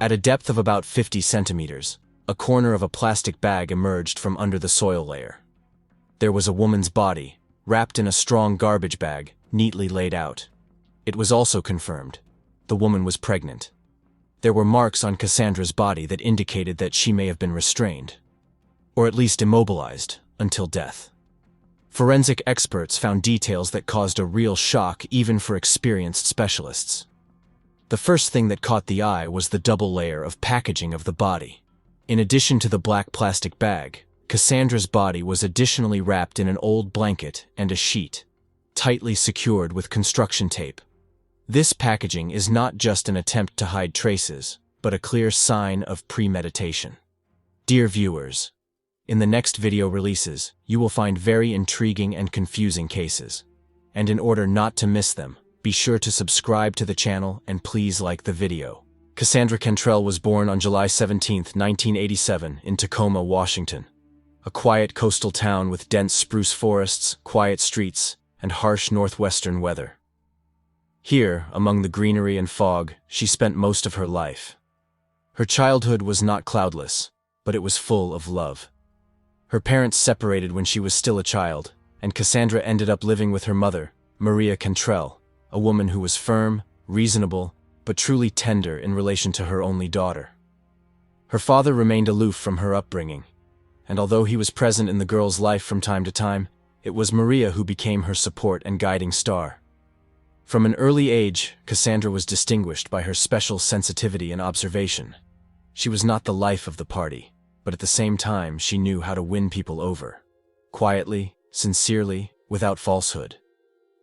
At a depth of about 50 centimeters, a corner of a plastic bag emerged from under the soil layer. There was a woman's body, wrapped in a strong garbage bag, neatly laid out. It was also confirmed. The woman was pregnant. There were marks on Cassandra's body that indicated that she may have been restrained, or at least immobilized, until death. Forensic experts found details that caused a real shock even for experienced specialists. The first thing that caught the eye was the double layer of packaging of the body. In addition to the black plastic bag, Cassandra's body was additionally wrapped in an old blanket and a sheet, tightly secured with construction tape. This packaging is not just an attempt to hide traces, but a clear sign of premeditation. Dear viewers, in the next video releases, you will find very intriguing and confusing cases. And in order not to miss them, be sure to subscribe to the channel and please like the video. Cassandra Cantrell was born on July 17, 1987, in Tacoma, Washington, a quiet coastal town with dense spruce forests, quiet streets, and harsh northwestern weather. Here, among the greenery and fog, she spent most of her life. Her childhood was not cloudless, but it was full of love. Her parents separated when she was still a child, and Cassandra ended up living with her mother, Maria Cantrell, a woman who was firm, reasonable, but truly tender in relation to her only daughter. Her father remained aloof from her upbringing, and although he was present in the girl's life from time to time, it was Maria who became her support and guiding star. From an early age, Cassandra was distinguished by her special sensitivity and observation. She was not the life of the party, but at the same time she knew how to win people over. Quietly, sincerely, without falsehood.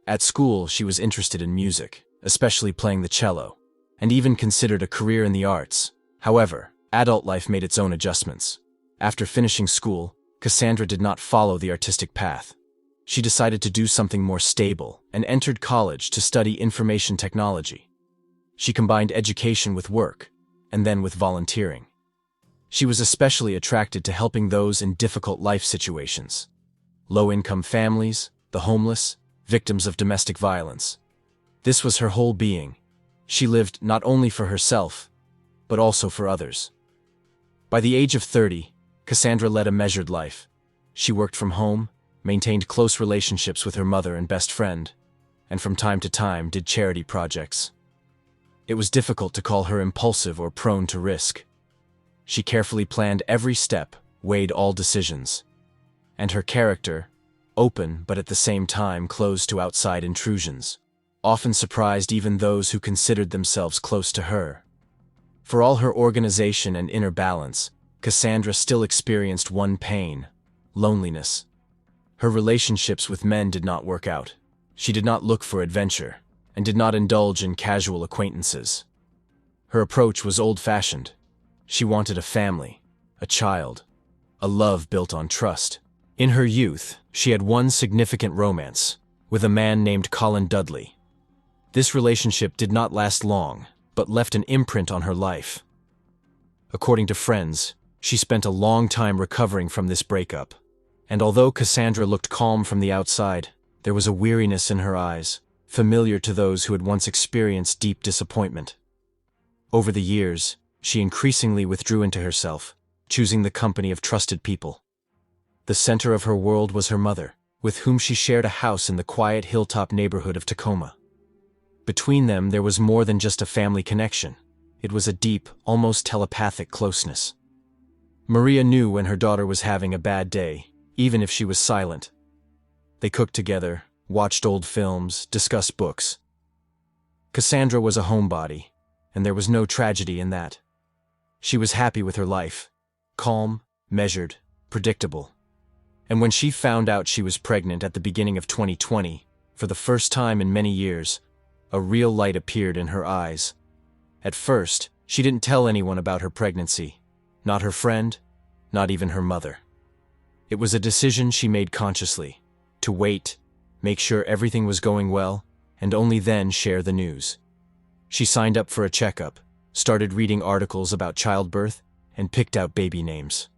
At school, she was interested in music, especially playing the cello, and even considered a career in the arts. However, adult life made its own adjustments. After finishing school, Cassandra did not follow the artistic path. She decided to do something more stable and entered college to study information technology. She combined education with work, and then with volunteering. She was especially attracted to helping those in difficult life situations. Low-income families, the homeless, victims of domestic violence. This was her whole being. She lived not only for herself, but also for others. By the age of 30, Cassandra led a measured life. She worked from home, maintained close relationships with her mother and best friend, and from time to time did charity projects. It was difficult to call her impulsive or prone to risk. She carefully planned every step, weighed all decisions. And her character, open but at the same time closed to outside intrusions, often surprised even those who considered themselves close to her. For all her organization and inner balance, Cassandra still experienced one pain: loneliness. Her relationships with men did not work out. She did not look for adventure, and did not indulge in casual acquaintances. Her approach was old-fashioned. She wanted a family, a child, a love built on trust. In her youth, she had one significant romance, with a man named Colin Dudley. This relationship did not last long, but left an imprint on her life. According to friends, she spent a long time recovering from this breakup, and although Cassandra looked calm from the outside, there was a weariness in her eyes, familiar to those who had once experienced deep disappointment. Over the years, she increasingly withdrew into herself, choosing the company of trusted people. The center of her world was her mother, with whom she shared a house in the quiet hilltop neighborhood of Tacoma. Between them there was more than just a family connection. It was a deep, almost telepathic closeness. Maria knew when her daughter was having a bad day, even if she was silent. They cooked together, watched old films, discussed books. Cassandra was a homebody, and there was no tragedy in that. She was happy with her life, calm, measured, predictable. And when she found out she was pregnant at the beginning of 2020, for the first time in many years, a real light appeared in her eyes. At first, she didn't tell anyone about her pregnancy, not her friend, not even her mother. It was a decision she made consciously, to wait, make sure everything was going well, and only then share the news. She signed up for a checkup, started reading articles about childbirth, and picked out baby names.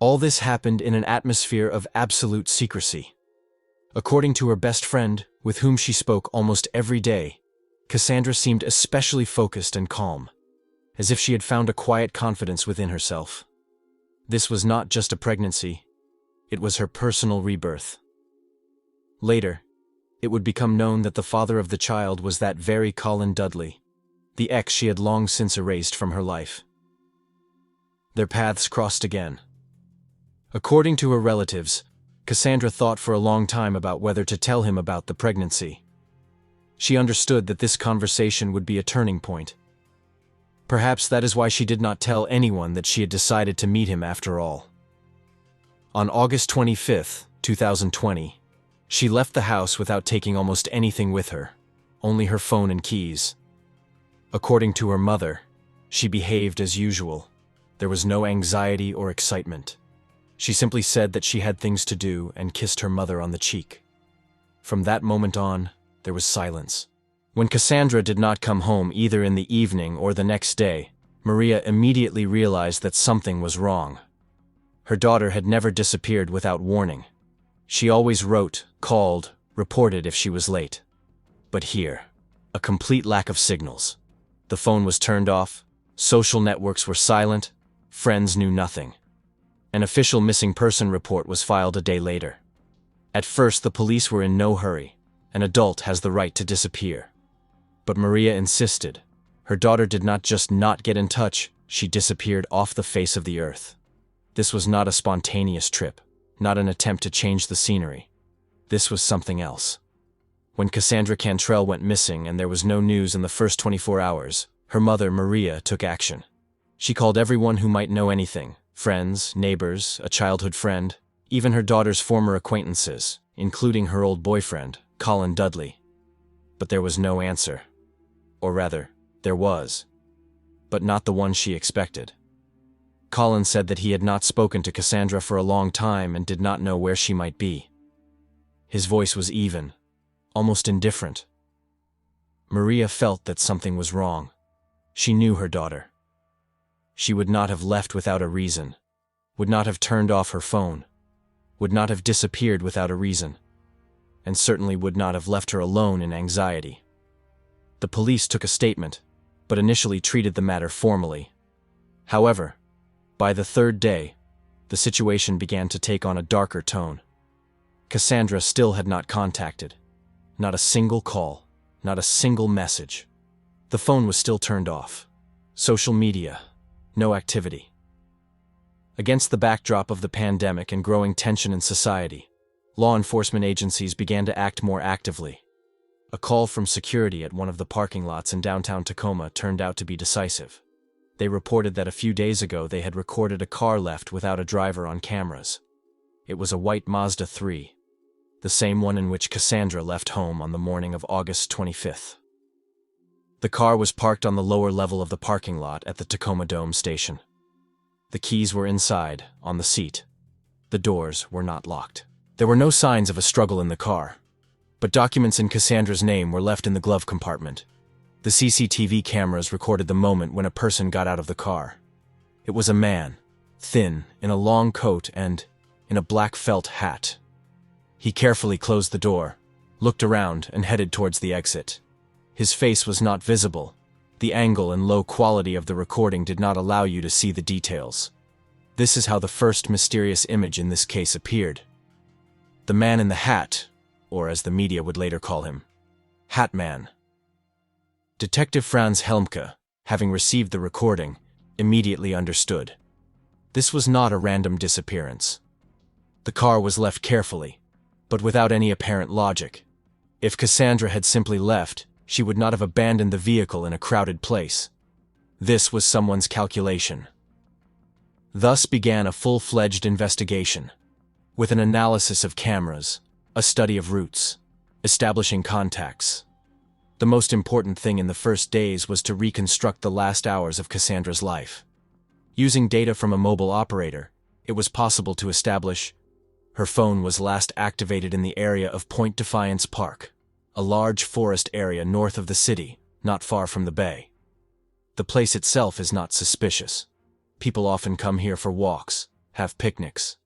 All this happened in an atmosphere of absolute secrecy. According to her best friend, with whom she spoke almost every day, Cassandra seemed especially focused and calm. as if she had found a quiet confidence within herself. This was not just a pregnancy, it was her personal rebirth. Later, it would become known that the father of the child was that very Colin Dudley, the ex she had long since erased from her life. Their paths crossed again. According to her relatives, Cassandra thought for a long time about whether to tell him about the pregnancy. She understood that this conversation would be a turning point. Perhaps that is why she did not tell anyone that she had decided to meet him after all. On August 25, 2020, she left the house without taking almost anything with her, only her phone and keys. According to her mother, she behaved as usual. There was no anxiety or excitement. She simply said that she had things to do and kissed her mother on the cheek. From that moment on, there was silence. When Cassandra did not come home either in the evening or the next day, Maria immediately realized that something was wrong. Her daughter had never disappeared without warning. She always wrote, called, reported if she was late. But here, a complete lack of signals. The phone was turned off, social networks were silent, friends knew nothing. An official missing person report was filed a day later. At first, the police were in no hurry. An adult has the right to disappear. But Maria insisted. Her daughter did not just not get in touch, she disappeared off the face of the earth. This was not a spontaneous trip, not an attempt to change the scenery. This was something else. When Cassandra Cantrell went missing and there was no news in the first 24 hours, her mother, Maria, took action. She called everyone who might know anything, friends, neighbors, a childhood friend, even her daughter's former acquaintances, including her old boyfriend, Colin Dudley. But there was no answer. Or rather, there was. But not the one she expected. Colin said that he had not spoken to Cassandra for a long time and did not know where she might be. His voice was even, almost indifferent. Maria felt that something was wrong. She knew her daughter. She would not have left without a reason, would not have turned off her phone, would not have disappeared without a reason, and certainly would not have left her alone in anxiety. The police took a statement, but initially treated the matter formally. However, by the third day, the situation began to take on a darker tone. Cassandra still had not contacted. Not a single call, not a single message. The phone was still turned off. Social media, no activity. Against the backdrop of the pandemic and growing tension in society, law enforcement agencies began to act more actively. A call from security at one of the parking lots in downtown Tacoma turned out to be decisive. They reported that a few days ago they had recorded a car left without a driver on cameras. It was a white Mazda 3, the same one in which Cassandra left home on the morning of August 25th. The car was parked on the lower level of the parking lot at the Tacoma Dome station. The keys were inside, on the seat. The doors were not locked. There were no signs of a struggle in the car, but documents in Cassandra's name were left in the glove compartment. The CCTV cameras recorded the moment when a person got out of the car. It was a man, thin, in a long coat and in a black felt hat. He carefully closed the door, looked around, and headed towards the exit. His face was not visible. The angle and low quality of the recording did not allow you to see the details. This is how the first mysterious image in this case appeared. The man in the hat, or as the media would later call him, Hat Man. Detective Franz Helmke, having received the recording, immediately understood. This was not a random disappearance. The car was left carefully, but without any apparent logic. If Cassandra had simply left, she would not have abandoned the vehicle in a crowded place. This was someone's calculation. Thus began a full-fledged investigation, with an analysis of cameras, a study of routes, establishing contacts. The most important thing in the first days was to reconstruct the last hours of Cassandra's life. Using data from a mobile operator, it was possible to establish her phone was last activated in the area of Point Defiance Park, a large forest area north of the city, not far from the bay. The place itself is not suspicious. People often come here for walks, have picnics.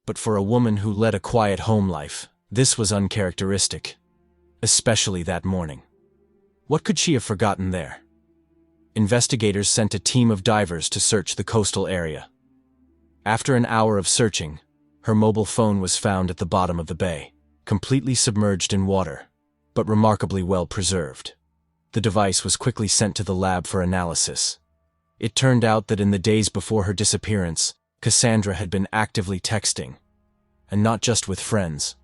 But for a woman who led a quiet home life, this was uncharacteristic, especially that morning. What could she have forgotten there? investigators sent a team of divers to search the coastal area. After an hour of searching, her mobile phone was found at the bottom of the bay, completely submerged in water, but remarkably well preserved. The device was quickly sent to the lab for analysis. It turned out that in the days before her disappearance, Cassandra had been actively texting, and not just with friends.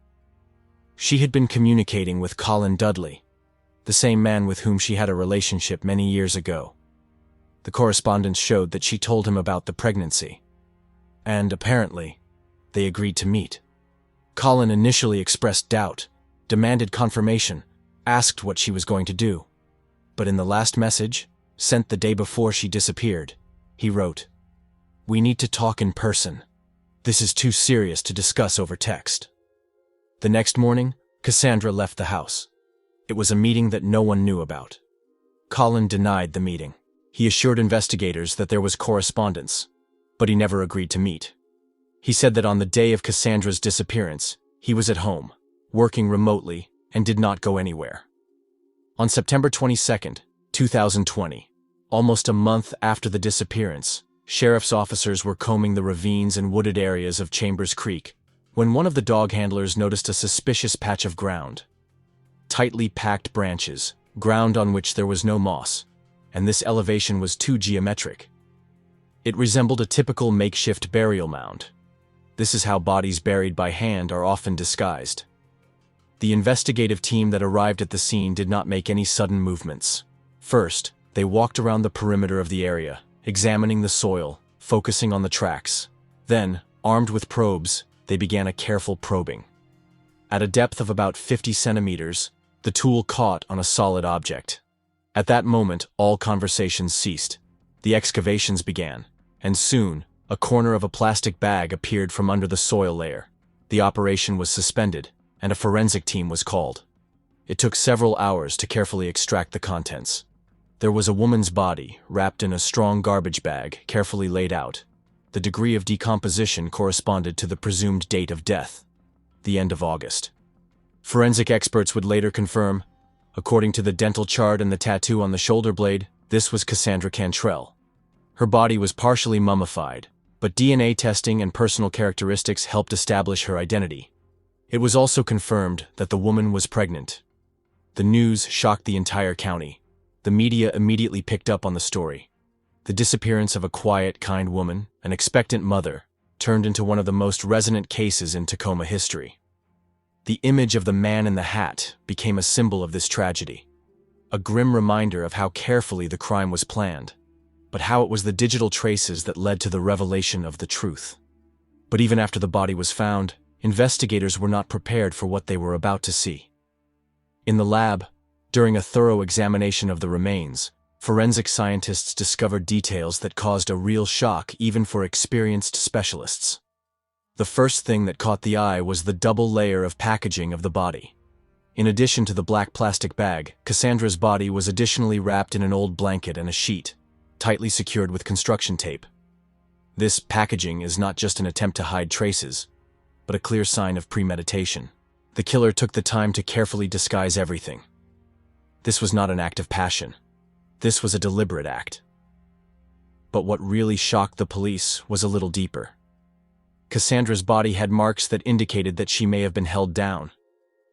She had been communicating with Colin Dudley, the same man with whom she had a relationship many years ago. The correspondence showed that she told him about the pregnancy, and apparently, they agreed to meet. Colin initially expressed doubt, demanded confirmation, asked what she was going to do. But in the last message, sent the day before she disappeared, he wrote, "We need to talk in person. This is too serious to discuss over text." The next morning, Cassandra left the house. It was a meeting that no one knew about. Colin denied the meeting. He assured investigators that there was correspondence, but he never agreed to meet. He said that on the day of Cassandra's disappearance, he was at home, working remotely, and did not go anywhere. On September 22, 2020, almost a month after the disappearance, sheriff's officers were combing the ravines and wooded areas of Chambers Creek when one of the dog handlers noticed a suspicious patch of ground. Tightly packed branches, ground on which there was no moss, and this elevation was too geometric. It resembled a typical makeshift burial mound. This is how bodies buried by hand are often disguised. The investigative team that arrived at the scene did not make any sudden movements. First, they walked around the perimeter of the area, examining the soil, focusing on the tracks. Then, armed with probes, they began a careful probing. At a depth of about 50 centimeters, the tool caught on a solid object. At that moment, all conversations ceased. The excavations began, and soon, a corner of a plastic bag appeared from under the soil layer. The operation was suspended, and a forensic team was called. It took several hours to carefully extract the contents. There was a woman's body, wrapped in a strong garbage bag, carefully laid out. The degree of decomposition corresponded to the presumed date of death, the end of August. Forensic experts would later confirm, according to the dental chart and the tattoo on the shoulder blade, this was Cassandra Cantrell. Her body was partially mummified, but DNA testing and personal characteristics helped establish her identity. It was also confirmed that the woman was pregnant. The news shocked the entire county. The media immediately picked up on the story. The disappearance of a quiet, kind woman, an expectant mother, turned into one of the most resonant cases in Tacoma history. The image of the man in the hat became a symbol of this tragedy, a grim reminder of how carefully the crime was planned, but how it was the digital traces that led to the revelation of the truth. But even after the body was found, investigators were not prepared for what they were about to see. In the lab, during a thorough examination of the remains, forensic scientists discovered details that caused a real shock even for experienced specialists. The first thing that caught the eye was the double layer of packaging of the body. In addition to the black plastic bag, Cassandra's body was additionally wrapped in an old blanket and a sheet, tightly secured with construction tape. This packaging is not just an attempt to hide traces, but a clear sign of premeditation. The killer took the time to carefully disguise everything. This was not an act of passion. This was a deliberate act. But what really shocked the police was a little deeper. Cassandra's body had marks that indicated that she may have been held down,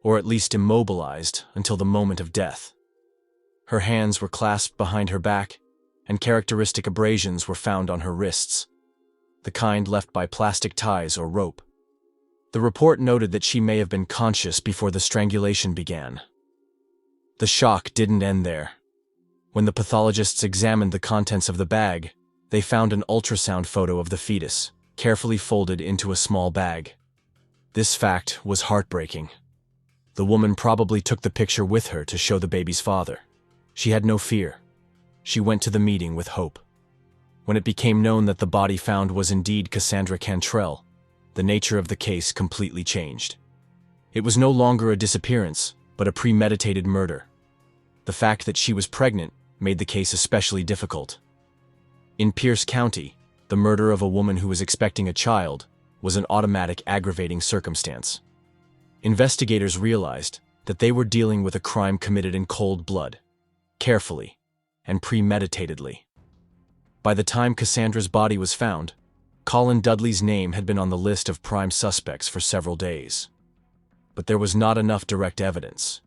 or at least immobilized until the moment of death. Her hands were clasped behind her back, and characteristic abrasions were found on her wrists, the kind left by plastic ties or rope. The report noted that she may have been conscious before the strangulation began. The shock didn't end there. When the pathologists examined the contents of the bag, they found an ultrasound photo of the fetus, carefully folded into a small bag. This fact was heartbreaking. The woman probably took the picture with her to show the baby's father. She had no fear. She went to the meeting with hope. When it became known that the body found was indeed Cassandra Cantrell, the nature of the case completely changed. It was no longer a disappearance, but a premeditated murder. The fact that she was pregnant made the case especially difficult. In Pierce County, the murder of a woman who was expecting a child was an automatic aggravating circumstance. Investigators realized that they were dealing with a crime committed in cold blood, carefully, and premeditatedly. By the time Cassandra's body was found, Colin Dudley's name had been on the list of prime suspects for several days. But there was not enough direct evidence.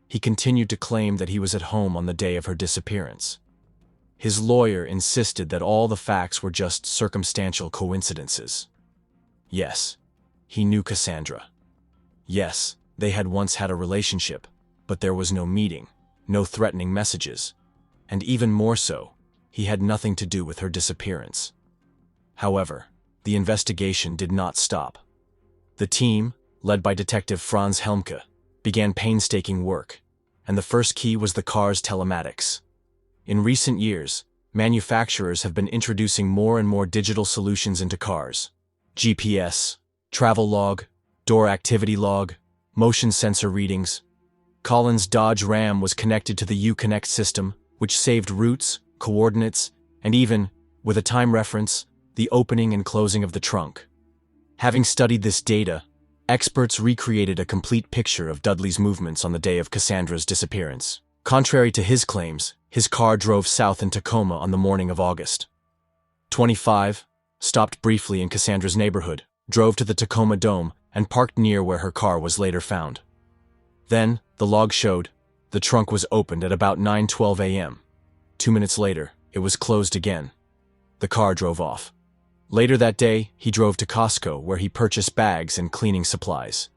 He continued to claim that he was at home on the day of her disappearance. His lawyer insisted that all the facts were just circumstantial coincidences. Yes, he knew Cassandra. Yes, they had once had a relationship, but there was no meeting, no threatening messages, and even more so, he had nothing to do with her disappearance. However, the investigation did not stop. The team, led by Detective Franz Helmke, began painstaking work, and the first key was the car's telematics. In recent years, manufacturers have been introducing more and more digital solutions into cars. GPS, travel log, door activity log, motion sensor readings. Colin's Dodge Ram was connected to the Uconnect system, which saved routes, coordinates, and even, with a time reference, the opening and closing of the trunk. Having studied this data, experts recreated a complete picture of Dudley's movements on the day of Cassandra's disappearance. Contrary to his claims, his car drove south in Tacoma on the morning of August 25, stopped briefly in Cassandra's neighborhood, drove to the Tacoma Dome, and parked near where her car was later found. Then, the log showed, the trunk was opened at about 9:12 a.m. 2 minutes later, it was closed again. The car drove off. Later that day, he drove to Costco where he purchased bags and cleaning supplies.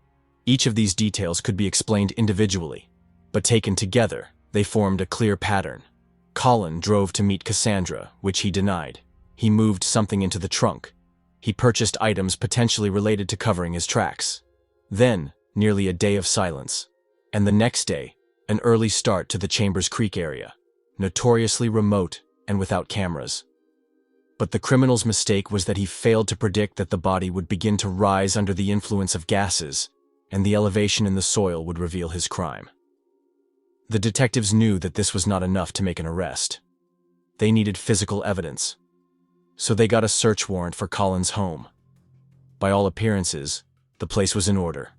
Each of these details could be explained individually, but taken together, they formed a clear pattern. Colin drove to meet Cassandra, which he denied. He moved something into the trunk. He purchased items potentially related to covering his tracks. Then, nearly a day of silence. And the next day, an early start to the Chambers Creek area, notoriously remote and without cameras. But the criminal's mistake was that he failed to predict that the body would begin to rise under the influence of gases, and the elevation in the soil would reveal his crime. The detectives knew that this was not enough to make an arrest. They needed physical evidence. So they got a search warrant for Colin's home. By all appearances, the place was in order.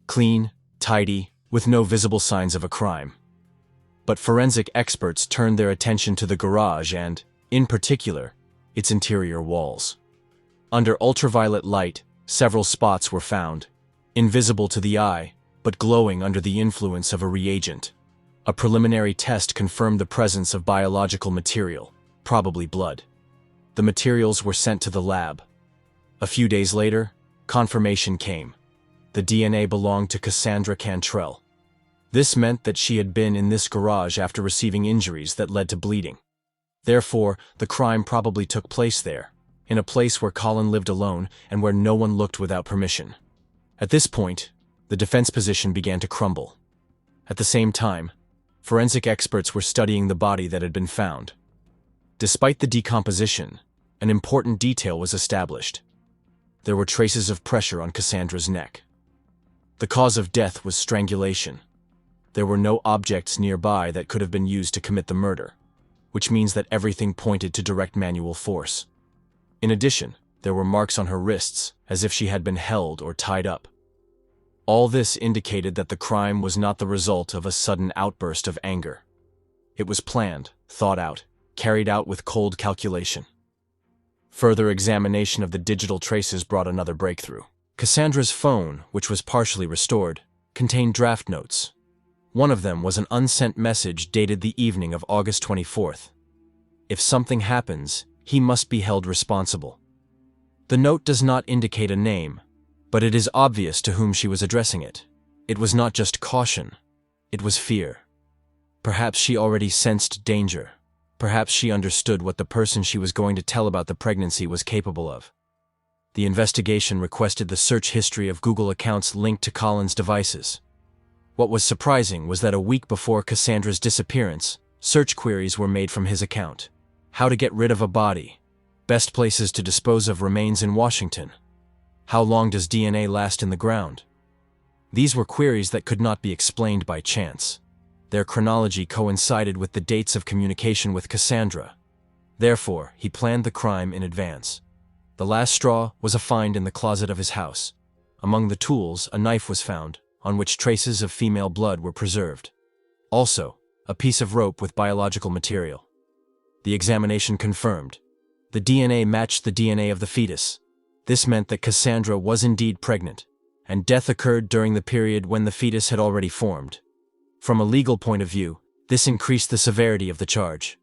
Clean, tidy, with no visible signs of a crime. But forensic experts turned their attention to the garage and, in particular, its interior walls. Under ultraviolet light, several spots were found, invisible to the eye, but glowing under the influence of a reagent. A preliminary test confirmed the presence of biological material, probably blood. The materials were sent to the lab. A few days later, confirmation came. The DNA belonged to Cassandra Cantrell. This meant that she had been in this garage after receiving injuries that led to bleeding. Therefore, the crime probably took place there, in a place where Colin lived alone and where no one looked without permission. At this point, the defense position began to crumble. At the same time, forensic experts were studying the body that had been found. Despite the decomposition, an important detail was established. There were traces of pressure on Cassandra's neck. The cause of death was strangulation. There were no objects nearby that could have been used to commit the murder, which means that everything pointed to direct manual force. In addition, there were marks on her wrists, as if she had been held or tied up. All this indicated that the crime was not the result of a sudden outburst of anger. It was planned, thought out, carried out with cold calculation. Further examination of the digital traces brought another breakthrough. Cassandra's phone, which was partially restored, contained draft notes. One of them was an unsent message dated the evening of August 24th. If something happens, he must be held responsible. The note does not indicate a name, but it is obvious to whom she was addressing it. It was not just caution, it was fear. Perhaps she already sensed danger. Perhaps she understood what the person she was going to tell about the pregnancy was capable of. The investigation requested the search history of Google accounts linked to Colin's devices. What was surprising was that a week before Cassandra's disappearance, search queries were made from his account. How to get rid of a body. Best places to dispose of remains in Washington. How long does DNA last in the ground? These were queries that could not be explained by chance. Their chronology coincided with the dates of communication with Cassandra. Therefore, he planned the crime in advance. The last straw was a find in the closet of his house. Among the tools, a knife was found, on which traces of female blood were preserved. Also, a piece of rope with biological material. The examination confirmed. The DNA matched the DNA of the fetus. This meant that Cassandra was indeed pregnant, and death occurred during the period when the fetus had already formed. From a legal point of view, this increased the severity of the charge.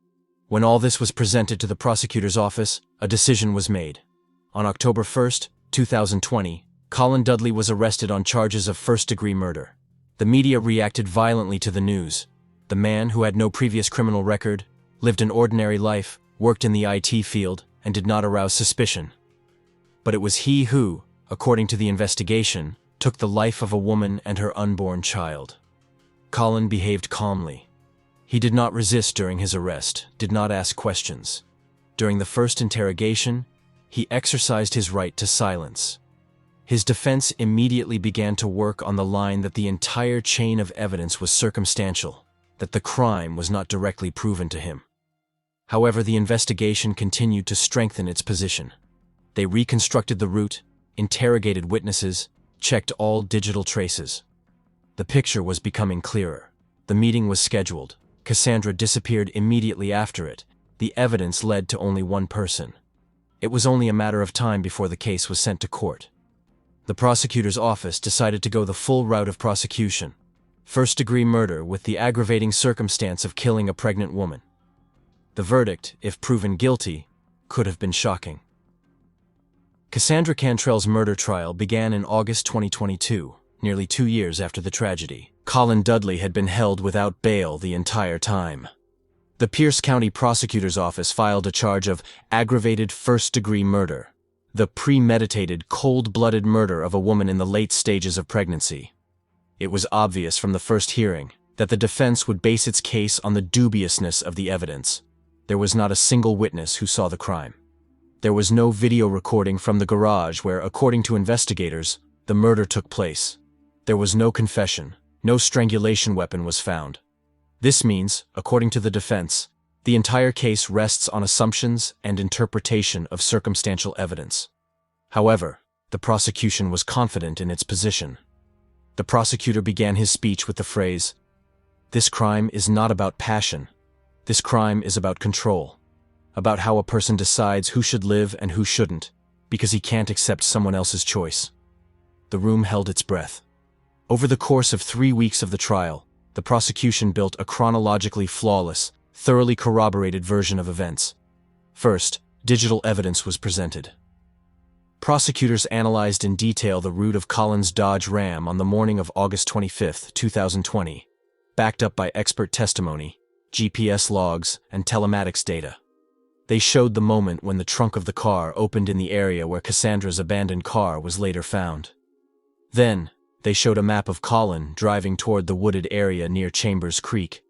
When all this was presented to the prosecutor's office, a decision was made. On October 1, 2020, Colin Dudley was arrested on charges of first-degree murder. The media reacted violently to the news. The man, who had no previous criminal record, lived an ordinary life, worked in the IT field, and did not arouse suspicion. But it was he who, according to the investigation, took the life of a woman and her unborn child. Colin behaved calmly. He did not resist during his arrest, did not ask questions. During the first interrogation, he exercised his right to silence. His defense immediately began to work on the line that the entire chain of evidence was circumstantial, that the crime was not directly proven to him. However, the investigation continued to strengthen its position. They reconstructed the route, interrogated witnesses, checked all digital traces. The picture was becoming clearer. The meeting was scheduled. Cassandra disappeared immediately after it. The evidence led to only one person. It was only a matter of time before the case was sent to court. The prosecutor's office decided to go the full route of prosecution. First-degree murder with the aggravating circumstance of killing a pregnant woman. The verdict, if proven guilty, could have been shocking. Cassandra Cantrell's murder trial began in August 2022, nearly 2 years after the tragedy. Colin Dudley had been held without bail the entire time. The Pierce County Prosecutor's Office filed a charge of aggravated first-degree murder, the premeditated, cold-blooded murder of a woman in the late stages of pregnancy. It was obvious from the first hearing that the defense would base its case on the dubiousness of the evidence. There was not a single witness who saw the crime. There was no video recording from the garage where, according to investigators, the murder took place. There was no confession. No strangulation weapon was found. This means, according to the defense, the entire case rests on assumptions and interpretation of circumstantial evidence. However, the prosecution was confident in its position. The prosecutor began his speech with the phrase, "This crime is not about passion. This crime is about control, about how a person decides who should live and who shouldn't, because he can't accept someone else's choice." The room held its breath. Over the course of 3 weeks of the trial, the prosecution built a chronologically flawless, thoroughly corroborated version of events. First, digital evidence was presented. Prosecutors analyzed in detail the route of Colin's Dodge Ram on the morning of August 25, 2020, backed up by expert testimony, GPS logs, and telematics data. They showed the moment when the trunk of the car opened in the area where Cassandra's abandoned car was later found. Then, they showed a map of Colin driving toward the wooded area near Chambers Creek,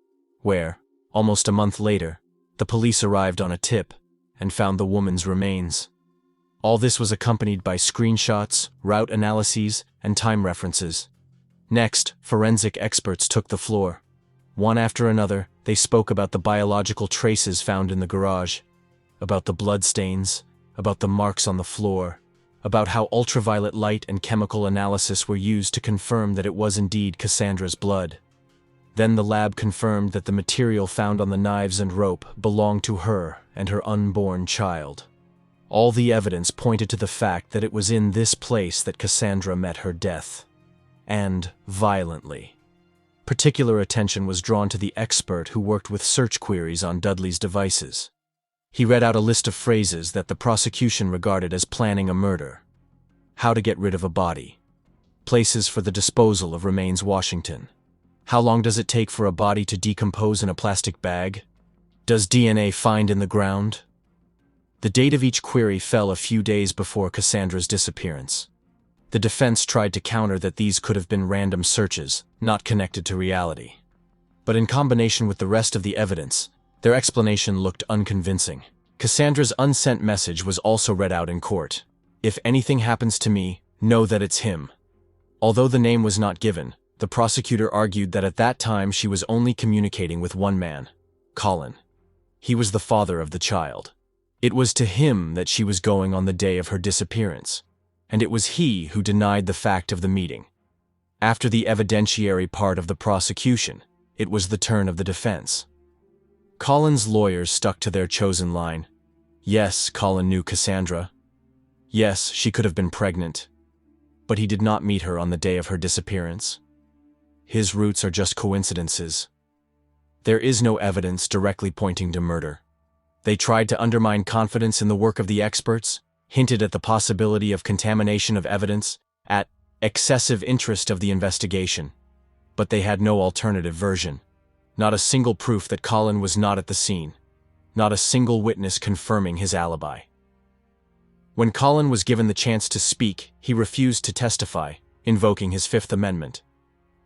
where, almost a month later, the police arrived on a tip and found the woman's remains. All this was accompanied by screenshots, route analyses, and time references. Next, forensic experts took the floor. One after another, they spoke about the biological traces found in the garage, about the bloodstains, about the marks on the floor, about how ultraviolet light and chemical analysis were used to confirm that it was indeed Cassandra's blood. Then the lab confirmed that the material found on the knives and rope belonged to her and her unborn child. All the evidence pointed to the fact that it was in this place that Cassandra met her death. And violently. Particular attention was drawn to the expert who worked with search queries on Dudley's devices. He read out a list of phrases that the prosecution regarded as planning a murder. How to get rid of a body. Places for the disposal of remains Washington. How long does it take for a body to decompose in a plastic bag? Does DNA find in the ground? The date of each query fell a few days before Cassandra's disappearance. The defense tried to counter that these could have been random searches, not connected to reality. But in combination with the rest of the evidence, their explanation looked unconvincing. Cassandra's unsent message was also read out in court. "If anything happens to me, know that it's him." Although the name was not given, the prosecutor argued that at that time she was only communicating with one man, Colin. He was the father of the child. It was to him that she was going on the day of her disappearance, and it was he who denied the fact of the meeting. After the evidentiary part of the prosecution, it was the turn of the defense. Colin's lawyers stuck to their chosen line. Yes, Colin knew Cassandra. Yes, she could have been pregnant. But he did not meet her on the day of her disappearance. His roots are just coincidences. There is no evidence directly pointing to murder. They tried to undermine confidence in the work of the experts, hinted at the possibility of contamination of evidence, at excessive interest of the investigation. But they had no alternative version. Not a single proof that Colin was not at the scene. Not a single witness confirming his alibi. When Colin was given the chance to speak, he refused to testify, invoking his Fifth Amendment.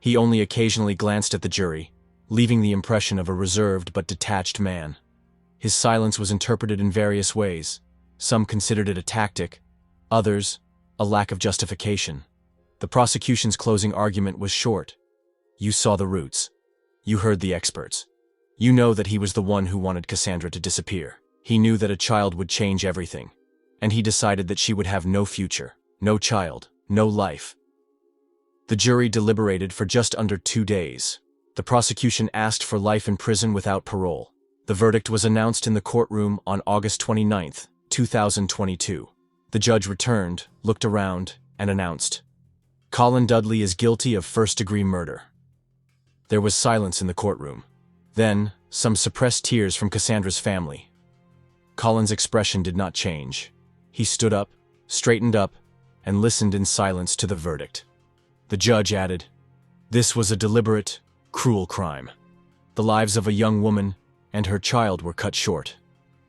He only occasionally glanced at the jury, leaving the impression of a reserved but detached man. His silence was interpreted in various ways. Some considered it a tactic, others, a lack of justification. The prosecution's closing argument was short. You saw the roots. You heard the experts. You know that he was the one who wanted Cassandra to disappear. He knew that a child would change everything. And he decided that she would have no future, no child, no life. The jury deliberated for just under 2 days. The prosecution asked for life in prison without parole. The verdict was announced in the courtroom on August 29, 2022. The judge returned, looked around, and announced, Colin Dudley is guilty of first-degree murder. There was silence in the courtroom. Then, some suppressed tears from Cassandra's family. Colin's expression did not change. He stood up, straightened up, and listened in silence to the verdict. The judge added, This was a deliberate, cruel crime. The lives of a young woman and her child were cut short.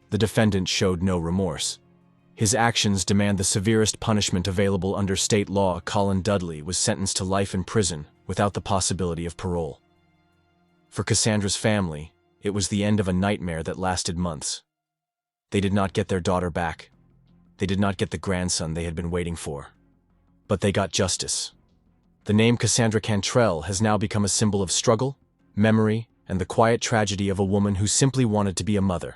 The defendant showed no remorse. His actions demand the severest punishment available under state law. Colin Dudley was sentenced to life in prison without the possibility of parole. For Cassandra's family, it was the end of a nightmare that lasted months. They did not get their daughter back. They did not get the grandson they had been waiting for. But they got justice. The name Cassandra Cantrell has now become a symbol of struggle, memory, and the quiet tragedy of a woman who simply wanted to be a mother.